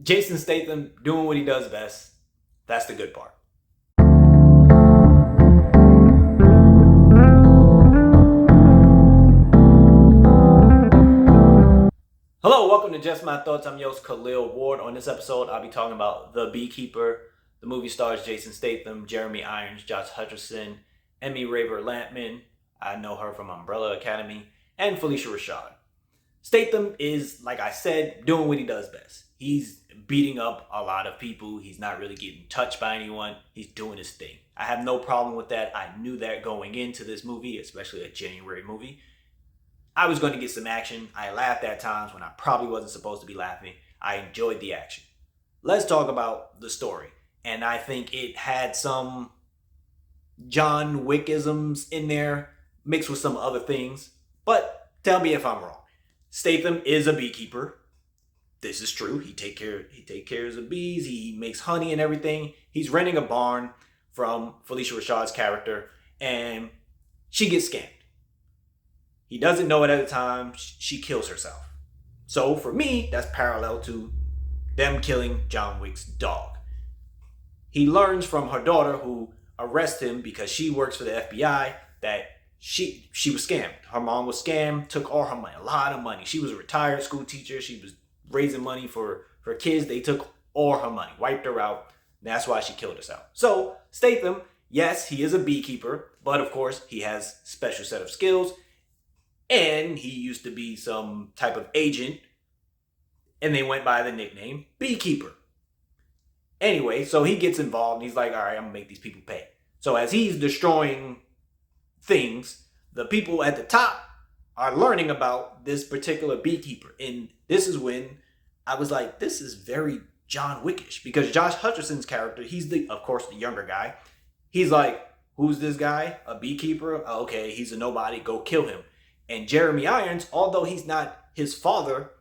Jason Statham doing what he does best. That's the good part. Hello, welcome to Just My Thoughts. I'm your host, Khaleel Ward. On this episode, I'll be talking about The Beekeeper. The movie stars Jason Statham, Jeremy Irons, Josh Hutcherson, Emmy Raver Lampman. I know her from Umbrella Academy, and Felicia Rashad. Statham is, like I said, doing what he does best. He's beating up a lot of people. He's not really getting touched by anyone. He's doing his thing. I have no problem with that. I knew that going into this movie, especially a January movie. I was going to get some action. I laughed at times when I probably wasn't supposed to be laughing. I enjoyed the action. Let's talk about the story. And I think it had some John Wickisms in there, mixed with some other things. But tell me if I'm wrong. Statham is a beekeeper. This is true. He take care of the bees. He makes honey and everything. He's renting a barn from Felicia Rashad's character, and she gets scammed. He doesn't know it at the time. She kills herself. So for me, that's parallel to them killing John Wick's dog. He learns from her daughter, who arrests him because she works for the FBI, that she was scammed. Her mom was scammed, took all her money, a lot of money. She was a retired school teacher. She was raising money for kids. They took all her money, wiped her out. That's why she killed herself. So Statham, yes, he is a beekeeper, but of course he has a special set of skills. And he used to be some type of agent, and they went by the nickname Beekeeper. Anyway, so he gets involved, and he's like, all right, I'm going to make these people pay. So as he's destroying things, the people at the top are learning about this particular beekeeper. And this is when I was like, this is very John Wickish. Because Josh Hutcherson's character, he's of course the younger guy. He's like, who's this guy? A beekeeper? Okay, he's a nobody. Go kill him. And Jeremy Irons, although he's not his father,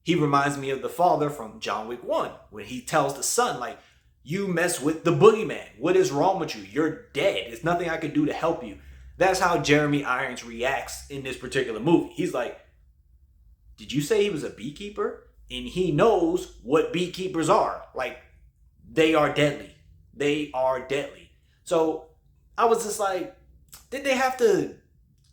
he reminds me of the father from John Wick 1. When he tells the son, like, you mess with the boogeyman. What is wrong with you? You're dead. There's nothing I can do to help you. That's how Jeremy Irons reacts in this particular movie. He's like, did you say he was a beekeeper? And he knows what beekeepers are. Like, they are deadly. They are deadly. So I was just like, did they have to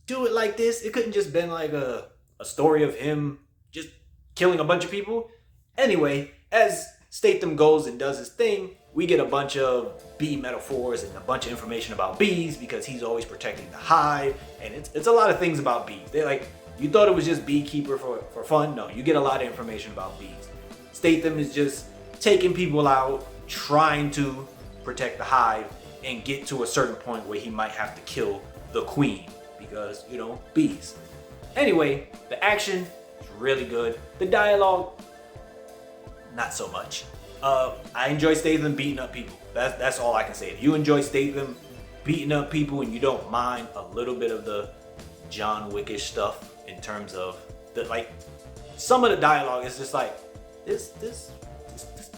do it like this? It couldn't just been like a story of him just killing a bunch of people. Anyway, as Statham goes and does his thing, we get a bunch of bee metaphors and a bunch of information about bees because he's always protecting the hive. And it's a lot of things about bees. They're like, you thought it was just beekeeper for fun? No, you get a lot of information about bees. Statham is just taking people out, trying to protect the hive and get to a certain point where he might have to kill the queen because, you know, bees. Anyway, the action is really good. The dialogue, not so much. I enjoy Statham beating up people. That's all I can say. If you enjoy Statham beating up people and you don't mind a little bit of the John Wickish stuff in terms of some of the dialogue is just like this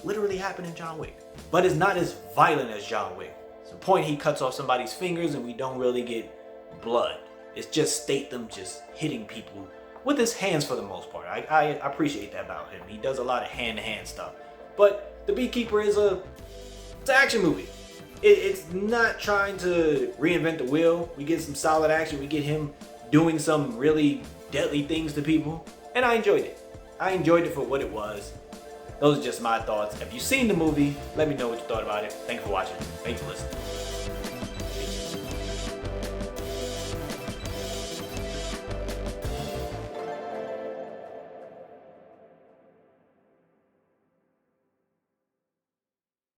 literally happened in John Wick, but it's not as violent as John Wick. It's the point he cuts off somebody's fingers and we don't really get blood. It's just Statham just hitting people with his hands for the most part. I appreciate that about him. He does a lot of hand-to-hand stuff. But The Beekeeper is it's an action movie. It's not trying to reinvent the wheel. We get some solid action. We get him doing some really deadly things to people. And I enjoyed it. I enjoyed it for what it was. Those are just my thoughts. If you've seen the movie, let me know what you thought about it. Thanks for watching. Thanks for listening.